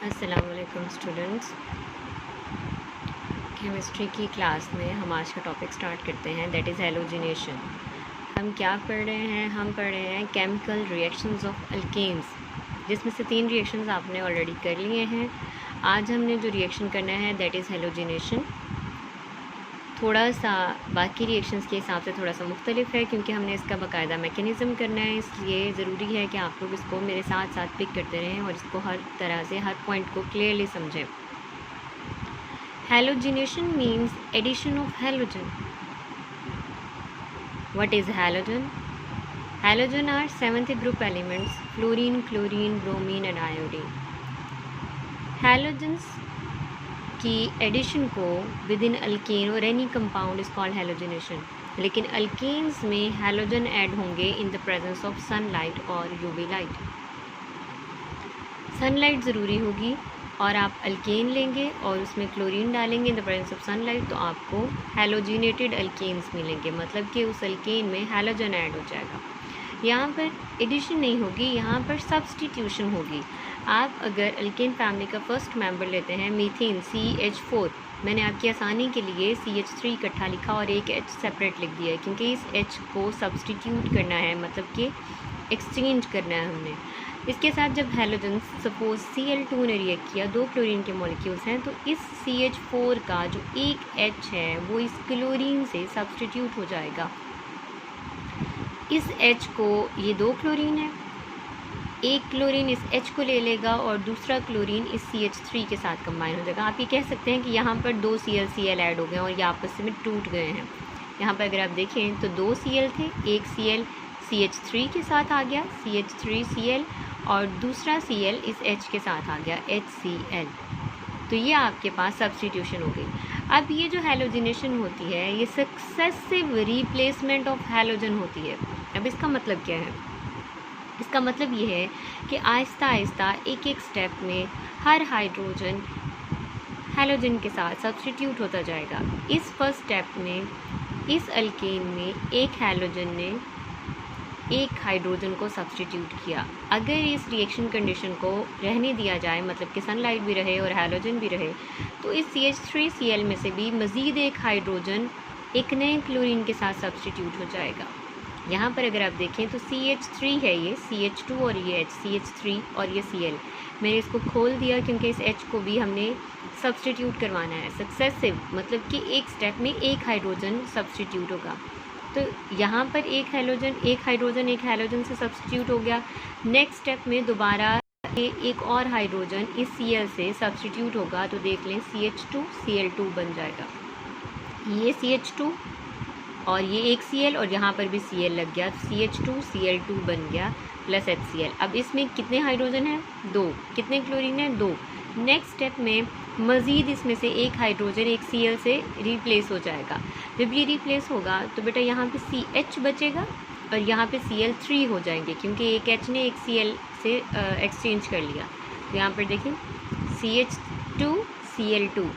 अस्सलाम वालेकुम students. Chemistry की क्लास में हम आज का टॉपिक स्टार्ट करते हैं, दैट इज़ हैलोजिनेशन। हम क्या पढ़ रहे हैं? हम पढ़ रहे हैं केमिकल रिएक्शंस ऑफ अल्केन्स, जिसमें से 3 रिएक्शंस आपने ऑलरेडी कर लिए हैं। आज हमने जो रिएक्शन करना है दैट इज़ हैलोजिनेशन। थोड़ा सा बाकी रिएक्शंस के हिसाब से थोड़ा सा मुख्तलिफ है, क्योंकि हमने इसका बाकायदा मैकेनिज़्म करना है, इसलिए ज़रूरी है कि आप लोग इसको मेरे साथ साथ पिक करते रहें और इसको हर तरह से हर पॉइंट को क्लियरली समझें। Halogenation means addition of halogen. What is halogen? Halogen are 7th group elements: fluorine, chlorine, bromine and iodine. Halogens की एडिशन को विद इन अल्केन और any compound is called halogenation. लेकिन अल्केन्स में halogen add होंगे in the presence of sunlight और UV light. Sunlight ज़रूरी होगी और आप अल्केन लेंगे और उसमें क्लोरीन डालेंगे in the presence of sunlight, तो आपको हैलोजिनेटेड अल्केन्स मिलेंगे, मतलब कि उस अल्केन में हैलोजन ऐड हो जाएगा। यहाँ पर एडिशन नहीं होगी, यहाँ पर सब्सटीट्यूशन होगी। आप अगर अल्केन फैमिली का फर्स्ट मेंबर लेते हैं मीथेन CH4, मैंने आपकी आसानी के लिए CH3 इकट्ठा लिखा और एक H सेपरेट लिख दिया है, क्योंकि इस H को सब्सटीट्यूट करना है, मतलब कि एक्सचेंज करना है हमने। इसके साथ जब हैलोजन सपोज Cl2 ने रिएक्ट किया, 2 क्लोरीन के मॉलिक्यूल्स हैं, तो इस CH4 का जो एक H है वो इस क्लोरीन से सब्सटीट्यूट हो जाएगा। इस H को, ये 2 क्लोरीन है, एक क्लोरीन इस H को ले लेगा और दूसरा क्लोरीन इस CH3 के साथ कंबाइन हो जाएगा। आप ये कह सकते हैं कि यहाँ पर 2 Cl ऐड हो गए और ये आपस में टूट गए हैं। यहाँ पर अगर आप देखें तो 2 Cl थे, एक Cl CH3 के साथ आ गया CH3Cl और दूसरा Cl इस H के साथ आ गया HCl। तो ये आपके पास सब्सटीट्यूशन हो गई। अब ये जो हैलोजिनेशन होती है ये सक्सेसिव रिप्लेसमेंट ऑफ हैलोजन होती है। अब इसका मतलब क्या है? इसका मतलब ये है कि आहिस्ता आहिस्ता एक एक स्टेप में हर हाइड्रोजन हैलोजन के साथ सब्सटीट्यूट होता जाएगा। इस फर्स्ट स्टेप में इस अल्केन में एक हैलोजन ने एक हाइड्रोजन को सब्सटीट्यूट किया। अगर इस रिएक्शन कंडीशन को रहने दिया जाए, मतलब कि सनलाइट भी रहे और हैलोजन भी रहे, तो इस CH3Cl में से भी मज़ीद एक हाइड्रोजन एक नए क्लोरीन के साथ सब्सटीट्यूट हो जाएगा। यहाँ पर अगर आप देखें तो CH3 है, ये CH2 और ये H, CH3 और ये Cl। मैंने इसको खोल दिया क्योंकि इस H को भी हमने सब्सटीट्यूट करवाना है। सक्सेसिव मतलब कि एक स्टेप में एक हाइड्रोजन सब्सटीट्यूट होगा। तो यहाँ पर एक हाइड्रोजन से सब्सटीट्यूट हो गया। नेक्स्ट स्टेप में दोबारा एक और हाइड्रोजन इस Cl से सब्सटीट्यूट होगा, तो देख लें CH2Cl2 बन जाएगा। ये CH2 और ये एक Cl और यहाँ पर भी Cl लग गया, CH2Cl2 बन गया प्लस HCl। अब इसमें कितने हाइड्रोजन हैं? 2। कितने क्लोरीन हैं? 2। नेक्स्ट स्टेप में मज़ीद इसमें से एक हाइड्रोजन एक Cl से रिप्लेस हो जाएगा। जब ये रिप्लेस होगा तो बेटा यहाँ पे CH बचेगा और यहाँ पे Cl3 हो जाएंगे, क्योंकि एक H ने एक Cl से एक्सचेंज कर लिया। तो यहाँ पर देखें CH2Cl2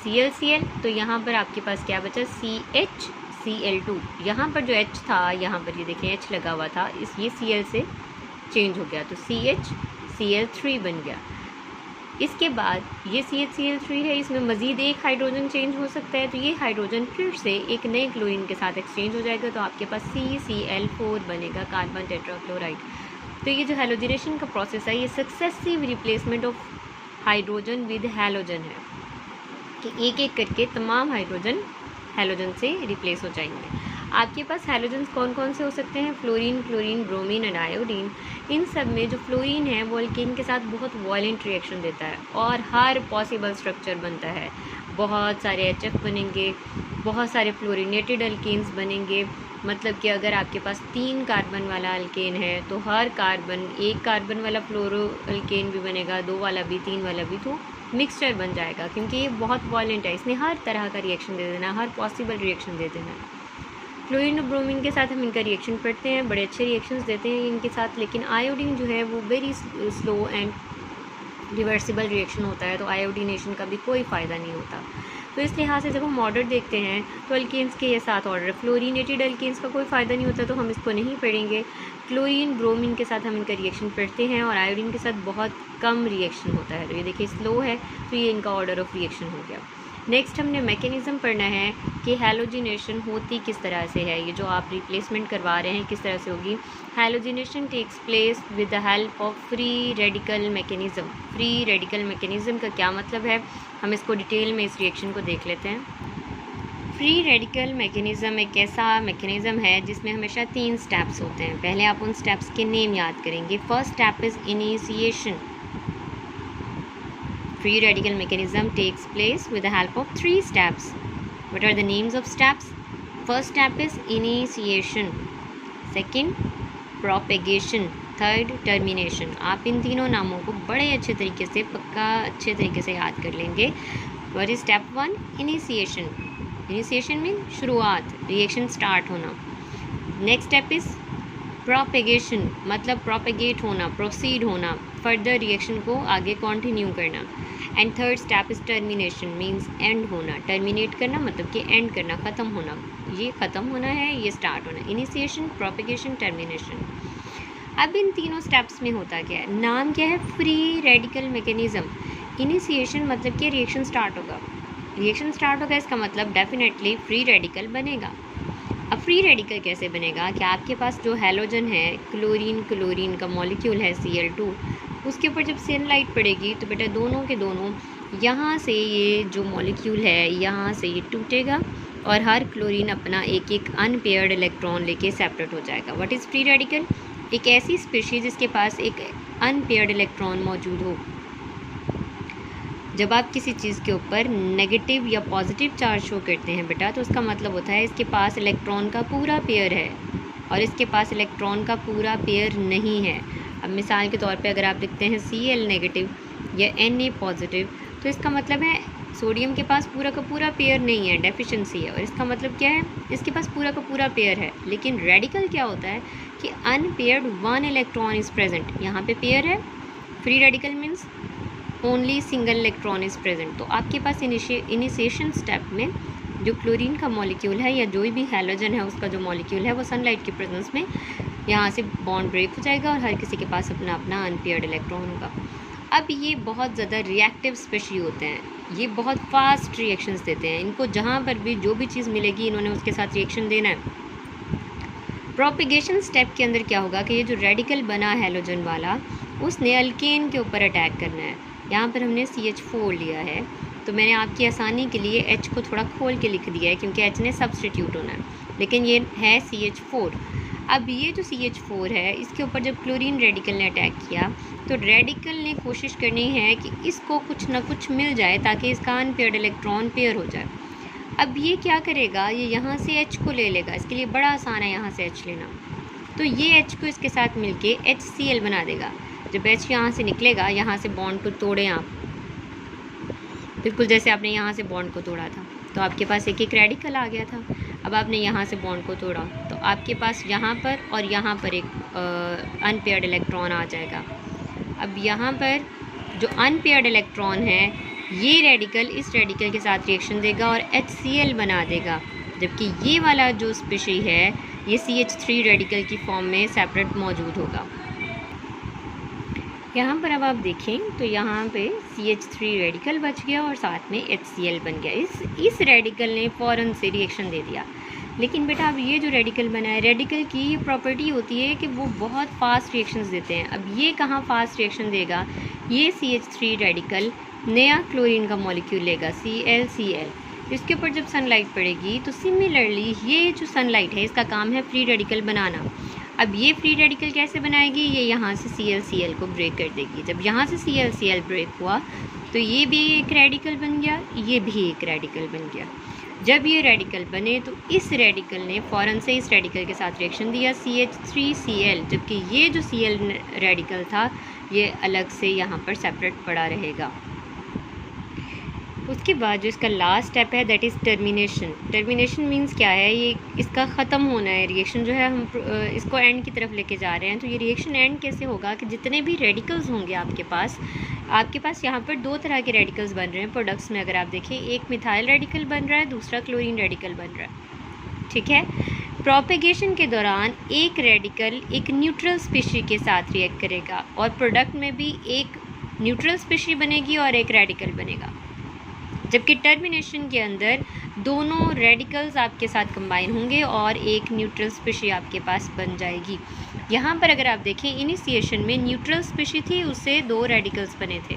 Cl, तो यहाँ पर आपके पास क्या बचा? CHCl2। यहाँ पर जो H था, यहाँ पर ये देखें H लगा हुआ था, ये Cl से चेंज हो गया, तो CHCl3 बन गया। इसके बाद ये CHCl3 है, इसमें मज़ीद एक हाइड्रोजन चेंज हो सकता है, तो ये हाइड्रोजन फिर से एक नए क्लोरीन के साथ एक्सचेंज हो जाएगा, तो आपके पास CCl4 बनेगा, कार्बन टेट्राक्लोराइड। तो ये जो हैलोजिनेशन का प्रोसेस है ये successive replacement of hydrogen with halogen है, कि एक एक करके तमाम हाइड्रोजन हैलोजन से रिप्लेस हो जाएंगे। आपके पास हैलोजन्स कौन कौन से हो सकते हैं? Fluorine, chlorine, bromine and iodine. इन सब में जो फ्लोरीन है वो अल्केन के साथ बहुत वायलेंट रिएक्शन देता है और हर पॉसिबल स्ट्रक्चर बनता है। बहुत सारे HF बनेंगे, बहुत सारे फ्लोरिनेटेड अल्केन्स बनेंगे। मतलब कि अगर आपके पास 3 कार्बन वाला अल्केन है तो हर कार्बन, एक कार्बन वाला फ्लोरो अल्केन भी बनेगा, 2 वाला भी, 3 वाला भी, तो मिक्सचर बन जाएगा, क्योंकि ये बहुत वायलेंट है, इसने हर तरह का रिएक्शन दे देना, हर पॉसिबल रिएक्शन दे देना। फ्लोरीन और ब्रोमीन के साथ हम इनका रिएक्शन पढ़ते हैं, बड़े अच्छे रिएक्शंस देते हैं इनके साथ, लेकिन आयोडीन जो है वो very slow and reversible reaction होता है, तो आयोडीनेशन का भी कोई फ़ायदा नहीं होता। तो इस लिहाज से जब हम ऑर्डर देखते हैं तो अल्केन्स के ये 7 ऑर्डर, फ्लोरीनेटेड अल्केन्स का कोई फ़ायदा नहीं होता, तो हम इसको नहीं पढ़ेंगे। क्लोरीन ब्रोमीन के साथ हम इनका रिएक्शन पढ़ते हैं और आयोडीन के साथ बहुत कम रिएक्शन होता है। तो ये देखिए स्लो है, तो ये इनका ऑर्डर ऑफ रिएक्शन हो गया। नेक्स्ट हमने मैकेनिज़्म पढ़ना है कि हैलोजिनेशन होती किस तरह से है। ये जो आप रिप्लेसमेंट करवा रहे हैं किस तरह से होगी। Halogenation takes place with the help of free radical mechanism. Free radical mechanism का क्या मतलब है, हम इसको डिटेल में इस रिएक्शन को देख लेते हैं। फ्री रेडिकल मैकेनिज़्म एक ऐसा मैकेनिज़्म है जिसमें हमेशा 3 स्टेप्स होते हैं। पहले आप उन स्टेप्स के नेम याद करेंगे। First step is initiation. Free radical mechanism takes place with the help of 3 steps. What are the names of steps? First step is initiation. Second, propagation. Third, termination. आप इन तीनों नामों को बड़े अच्छे तरीके से अच्छे तरीके से याद कर लेंगे। What is step 1? Initiation. Initiation means शुरुआत, रिएक्शन स्टार्ट होना। नेक्स्ट स्टेप इज़ प्रोपेगेशन, मतलब प्रोपेगेट होना, प्रोसीड होना, फर्दर रिएक्शन को आगे कंटिन्यू करना। And third step is termination, means and होना। टर्मिनेट करना मतलब कि एंड करना, ख़त्म होना। ये ख़त्म होना है, ये स्टार्ट होना। Initiation, propagation, termination. अब इन तीनों स्टेप्स में होता क्या है, नाम क्या है, फ्री रेडिकल मैकेनिज़्म। इनिशिएशन मतलब कि रिएक्शन स्टार्ट होगा, रिएक्शन स्टार्ट होगा, इसका मतलब डेफिनेटली फ्री रेडिकल बनेगा। अब फ्री रेडिकल कैसे बनेगा कि आपके पास जो हैलोजन है, क्लोरीन का मॉलिक्यूल है Cl2, उसके ऊपर जब सनलाइट पड़ेगी तो बेटा दोनों के दोनों यहाँ से ये जो मॉलिक्यूल है यहाँ से ये टूटेगा और हर क्लोरीन अपना एक एक अनपेयर्ड इलेक्ट्रॉन लेके सेपरेट हो जाएगा। What is free radical? एक ऐसी स्पीशीज जिसके पास एक अनपेयर्ड इलेक्ट्रॉन मौजूद हो। जब आप किसी चीज़ के ऊपर नेगेटिव या पॉजिटिव चार्ज शो करते हैं बेटा, तो उसका मतलब होता है इसके पास इलेक्ट्रॉन का पूरा पेयर है और इसके पास इलेक्ट्रॉन का पूरा पेयर नहीं है। अब मिसाल के तौर पे अगर आप लिखते हैं Cl नेगेटिव या Na पॉजिटिव, तो इसका मतलब है सोडियम के पास पूरा का पूरा पेयर नहीं है, डेफिशिएंसी है। और इसका मतलब क्या है, इसके पास पूरा का पूरा पेयर है। लेकिन रेडिकल क्या होता है कि अनपेयर्ड 1 इलेक्ट्रॉन इज़ प्रेजेंट। यहाँ पे पेयर है, free radical means only single electron is present. तो आपके पास इनिशिएशन स्टेप में जो क्लोरीन का मॉलिक्यूल है या जो भी हैलोजन है उसका जो मॉलिक्यूल है वो सनलाइट की प्रेजेंस में यहाँ से बॉन्ड ब्रेक हो जाएगा और हर किसी के पास अपना अपना अनपेयर्ड इलेक्ट्रॉन होगा। अब ये बहुत ज़्यादा रिएक्टिव स्पेशी होते हैं, ये बहुत फास्ट रिएक्शंस देते हैं। इनको जहाँ पर भी जो भी चीज़ मिलेगी इन्होंने उसके साथ रिएक्शन देना है। प्रोपेगेशन स्टेप के अंदर क्या होगा कि ये जो रेडिकल बना हैलोजन वाला उसने अल्केन के ऊपर अटैक करना है। यहाँ पर हमने CH4 लिया है, तो मैंने आपकी आसानी के लिए H को थोड़ा खोल के लिख दिया है क्योंकि H ने सब्सटीट्यूट होना है, लेकिन ये है CH4। अब ये जो CH4 है इसके ऊपर जब क्लोरीन रेडिकल ने अटैक किया तो रेडिकल ने कोशिश करनी है कि इसको कुछ ना कुछ मिल जाए ताकि इसका अनपेयर्ड इलेक्ट्रॉन पेयर हो जाए। अब ये क्या करेगा, ये यहाँ से H को ले लेगा। इसके लिए बड़ा आसान है यहाँ से H लेना। तो ये H को इसके साथ मिलके HCl बना देगा। जब H यहाँ से निकलेगा, यहाँ से बॉन्ड को तोड़ें आप, बिल्कुल जैसे आपने यहाँ से बॉन्ड को तोड़ा था, तो आपके पास एक एक रेडिकल आ गया था। अब आपने यहाँ से बॉन्ड को तोड़ा तो आपके पास यहाँ पर और यहाँ पर एक अनपेयर्ड इलेक्ट्रॉन आ जाएगा। अब यहाँ पर जो अनपेयर्ड इलेक्ट्रॉन है ये रेडिकल इस रेडिकल के साथ रिएक्शन देगा और HCl बना देगा, जबकि ये वाला जो स्पीशी है ये CH3 रेडिकल की फॉर्म में सेपरेट मौजूद होगा। यहाँ पर अब आप देखें तो यहाँ पे CH3 रेडिकल बच गया और साथ में HCl बन गया। इस रेडिकल ने फ़ौरन से रिएक्शन दे दिया। लेकिन बेटा अब ये जो रेडिकल बना है, रेडिकल की ये प्रॉपर्टी होती है कि वो बहुत फास्ट रिएक्शंस देते हैं। अब ये कहाँ फास्ट रिएक्शन देगा, ये CH3 रेडिकल नया क्लोरीन का मॉलिक्यूल लेगा ClCl। इसके ऊपर जब सनलाइट पड़ेगी तो सिमिलरली ये जो सनलाइट है इसका काम है फ्री रेडिकल बनाना। अब ये फ्री रेडिकल कैसे बनाएगी, ये यहाँ से ClCl को ब्रेक कर देगी। जब यहाँ से ClCl ब्रेक हुआ तो ये भी एक रेडिकल बन गया, ये भी एक रेडिकल बन गया। जब ये रेडिकल बने तो इस रेडिकल ने फ़ौरन से इस रेडिकल के साथ रिएक्शन दिया CH3Cl, जबकि ये जो Cl रेडिकल था ये अलग से यहाँ पर सेपरेट पड़ा रहेगा। उसके बाद जो इसका लास्ट स्टेप है that is termination. Termination means क्या है, ये इसका ख़त्म होना है। रिएक्शन जो है हम इसको एंड की तरफ लेके जा रहे हैं। तो ये रिएक्शन एंड कैसे होगा कि जितने भी रेडिकल्स होंगे आपके पास यहाँ पर 2 तरह के रेडिकल्स बन रहे हैं प्रोडक्ट्स में। अगर आप देखें, एक मिथाइल रेडिकल बन रहा है, दूसरा क्लोरीन रेडिकल बन रहा है, ठीक है। प्रोपेगेशन के दौरान एक रेडिकल एक न्यूट्रल स्पीशी के साथ रिएक्ट करेगा और प्रोडक्ट में भी एक न्यूट्रल स्पीशी बनेगी और एक रेडिकल बनेगा। जबकि टर्मिनेशन के अंदर दोनों रेडिकल्स आपके साथ कंबाइन होंगे और एक न्यूट्रल स्पीशी आपके पास बन जाएगी। यहाँ पर अगर आप देखें इनिशिएशन में न्यूट्रल स्पीशी थी, उससे 2 रेडिकल्स बने थे।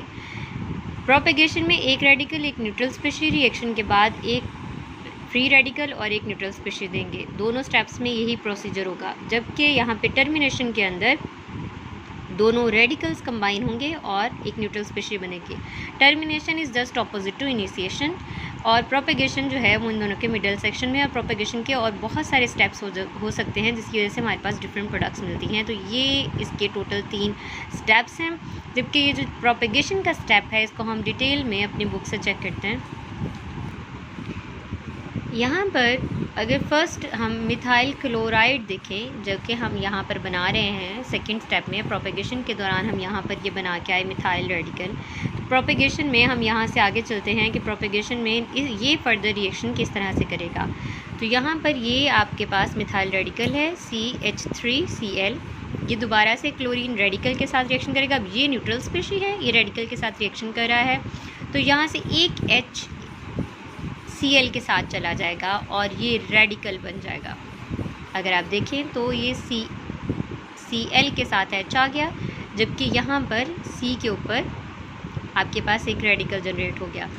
प्रोपेगेशन में एक रेडिकल एक न्यूट्रल स्पीशी, रिएक्शन के बाद एक फ्री रेडिकल और एक न्यूट्रल स्पीशी देंगे। दोनों स्टेप्स में यही प्रोसीजर होगा। जबकि यहाँ पे टर्मिनेशन के अंदर दोनों रेडिकल्स कंबाइन होंगे और एक न्यूट्रल स्पीशी बनेगी। Termination is just opposite to initiation और प्रोपेगेशन जो है वो इन दोनों के मिडल सेक्शन में। और प्रोपेगेशन के और बहुत सारे स्टेप्स हो सकते हैं जिसकी वजह से हमारे पास डिफरेंट प्रोडक्ट्स मिलती हैं। तो ये इसके टोटल 3 स्टेप्स हैं। जबकि ये जो प्रोपेगेशन का स्टेप है इसको हम डिटेल में अपनी बुक से चेक करते हैं। यहाँ पर अगर फर्स्ट हम मिथाइल क्लोराइड देखें, जो कि हम यहाँ पर बना रहे हैं सेकंड स्टेप में, प्रोपेगेशन के दौरान हम यहाँ पर ये बना के आए मिथाइल रेडिकल। तो प्रोपेगेशन में हम यहाँ से आगे चलते हैं कि प्रोपेगेशन में ये फर्दर रिएक्शन किस तरह से करेगा। तो यहाँ पर ये आपके पास मिथाइल रेडिकल है CH3Cl, ये दोबारा से क्लोरीन रेडिकल के साथ रिएक्शन करेगा। अब ये न्यूट्रल स्पीशी है, ये रेडिकल के साथ रिएक्शन कर रहा है, तो यहाँ से एक HCl के साथ चला जाएगा और ये रेडिकल बन जाएगा। अगर आप देखें तो ये Cl के साथ H आ गया, जबकि यहाँ पर C के ऊपर आपके पास एक रेडिकल जनरेट हो गया।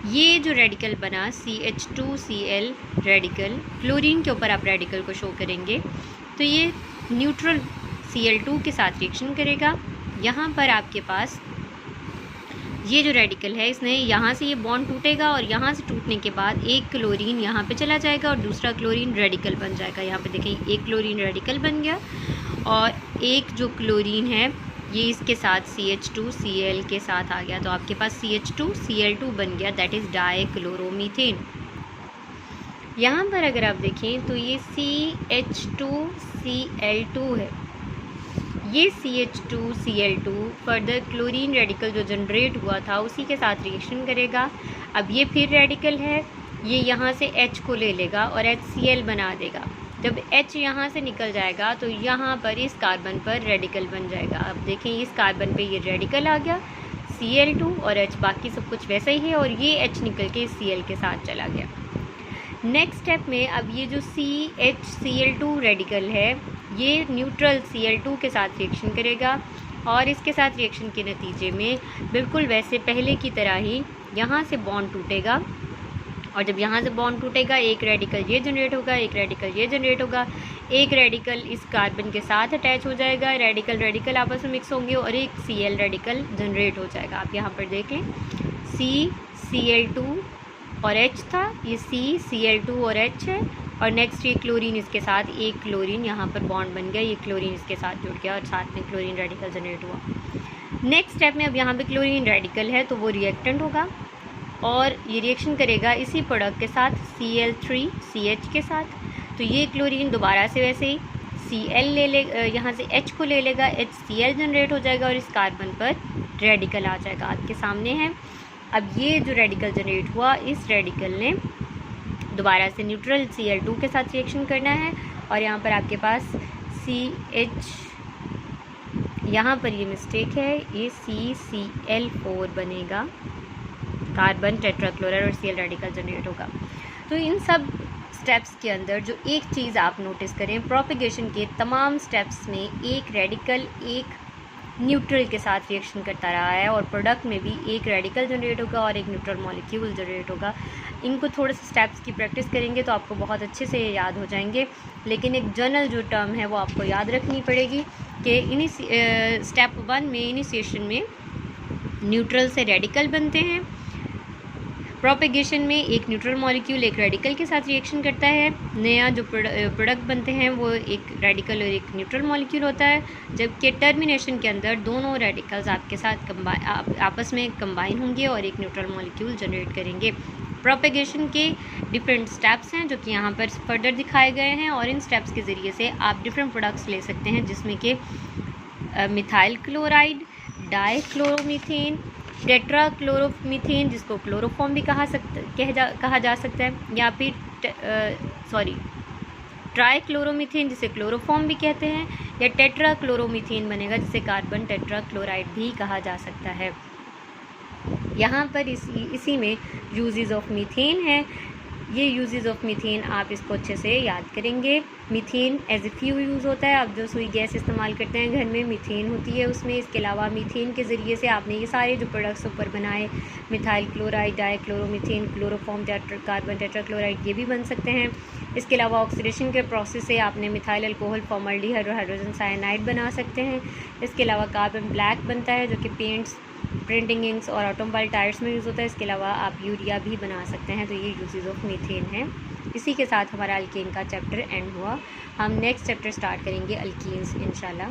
ये जो रेडिकल बना CH2Cl रेडिकल, क्लोरीन के ऊपर आप रेडिकल को शो करेंगे तो ये न्यूट्रल Cl2 के साथ रिएक्शन करेगा। यहाँ पर आपके पास ये जो रेडिकल है इसने यहाँ से ये बॉन्ड टूटेगा और यहाँ से टूटने के बाद एक क्लोरीन यहाँ पे चला जाएगा और दूसरा क्लोरीन रेडिकल बन जाएगा। यहाँ पे देखें एक क्लोरीन रेडिकल बन गया और एक जो क्लोरीन है ये इसके साथ CH2Cl के साथ आ गया, तो आपके पास CH2Cl2 बन गया, दैट इज़ डाइक्लोरोमीथेन। यहाँ पर अगर आप देखें तो ये CH2Cl2 है, ये CH2Cl2 फर्दर क्लोरीन रेडिकल जो जनरेट हुआ था उसी के साथ रिएक्शन करेगा। अब ये फिर रेडिकल है, ये यहाँ से H को ले लेगा और HCl बना देगा। जब H यहाँ से निकल जाएगा तो यहाँ पर इस कार्बन पर रेडिकल बन जाएगा। अब देखें इस कार्बन पे ये रेडिकल आ गया Cl2 और H, बाकी सब कुछ वैसा ही है और ये H निकल के इस Cl के साथ चला गया। नेक्स्ट स्टेप में अब ये जो CHCl2 रेडिकल है ये न्यूट्रल Cl2 के साथ रिएक्शन करेगा और इसके साथ रिएक्शन के नतीजे में बिल्कुल वैसे पहले की तरह ही यहाँ से बॉन्ड टूटेगा और जब यहाँ से बॉन्ड टूटेगा एक रेडिकल ये जनरेट होगा, एक रेडिकल ये जनरेट होगा, एक रेडिकल इस कार्बन के साथ अटैच हो जाएगा, रेडिकल आपस में मिक्स होंगे और एक Cl रेडिकल जनरेट हो जाएगा। आप यहाँ पर देख लें CCl2 और H था, ये CCl2 और H है और नेक्स्ट ये क्लोरीन इसके साथ एक क्लोरीन यहाँ पर बॉन्ड बन गया, ये क्लोरीन इसके साथ जुड़ गया और साथ में क्लोरीन रेडिकल जनरेट हुआ। नेक्स्ट स्टेप में अब यहाँ पे क्लोरीन रेडिकल है तो वो रिएक्टेंट होगा और ये रिएक्शन करेगा इसी प्रोडक्ट के साथ Cl3CH के साथ। तो ये क्लोरीन दोबारा से वैसे ही Cl ले ले, यहाँ से H को ले लेगा, HCl जनरेट हो जाएगा और इस कार्बन पर रेडिकल आ जाएगा, आपके सामने है। अब ये जो रेडिकल जनरेट हुआ इस रेडिकल ने दोबारा से न्यूट्रल Cl2 के साथ रिएक्शन करना है और यहाँ पर आपके पास CH, यहाँ पर ये मिस्टेक है, ये CCl4 बनेगा, कार्बन टेट्राक्लोराइड और Cl रेडिकल जनरेट होगा। तो इन सब स्टेप्स के अंदर जो एक चीज़ आप नोटिस करें, प्रोपेगेशन के तमाम स्टेप्स में एक रेडिकल एक न्यूट्रल के साथ रिएक्शन करता रहा है और प्रोडक्ट में भी एक रेडिकल जनरेट होगा और एक न्यूट्रल मॉलिक्यूल जनरेट होगा। इनको थोड़े से स्टेप्स की प्रैक्टिस करेंगे तो आपको बहुत अच्छे से ये याद हो जाएंगे, लेकिन एक जनरल जो टर्म है वो आपको याद रखनी पड़ेगी कि स्टेप 1 में इनिशिएशन में न्यूट्रल से रेडिकल बनते हैं, प्रोपेगेशन में एक न्यूट्रल मॉलिक्यूल एक रेडिकल के साथ रिएक्शन करता है, नया जो प्रोडक्ट बनते हैं वो एक रेडिकल और एक न्यूट्रल मॉलिक्यूल होता है, जबकि टर्मिनेशन के अंदर दोनों रेडिकल्स आपके साथ आपस में कंबाइन होंगे और एक न्यूट्रल मॉलिक्यूल जनरेट करेंगे। प्रोपेगेशन के डिफरेंट स्टेप्स हैं जो कि यहाँ पर फर्दर दिखाए गए हैं और इन स्टेप्स के ज़रिए से आप डिफरेंट प्रोडक्ट्स ले सकते हैं जिसमें कि मिथाइल क्लोराइड, डाइक्लोरोमीथेन, टेट्राक्लोरोमीथेन जिसको क्लोरोफॉर्म भी कहा जा सकता है, या फिर ट्राइक्लोरोमीथेन जिसे क्लोरोफॉर्म भी कहते हैं, या टेट्राक्लोरोमीथेन बनेगा जिसे कार्बन टेट्राक्लोराइड भी कहा जा सकता है। यहाँ पर इसी में यूजेस ऑफ मीथेन है। ये यूजेस ऑफ मीथेन आप इसको अच्छे से याद करेंगे। Methane as a fuel use होता है। आप जो सुई गैस इस्तेमाल करते हैं घर में, मीथेन होती है उसमें। इसके अलावा मीथेन के ज़रिए से आपने ये सारे जो प्रोडक्ट्स ऊपर बनाए, methyl chloride, dichloromethane, chloroform, carbon tetrachloride, ये भी बन सकते हैं। इसके अलावा ऑक्सीडेशन के प्रोसेस से आपने मिथाइल अल्कोहल, फॉर्मल्डिहाइड और हाइड्रोजन साइनाइड बना सकते हैं। इसके अलावा कार्बन ब्लैक बनता है जो कि पेंट्स, प्रिंटिंग इंक्स और ऑटोमोबाइल टायर्स में यूज़ होता है। इसके अलावा आप यूरिया भी बना सकते हैं। तो ये यूजेस ऑफ मीथेन है। इसी के साथ हमारा अल्केन का चैप्टर एंड हुआ। हम नेक्स्ट चैप्टर स्टार्ट करेंगे अल्कीन्स इंशाल्लाह।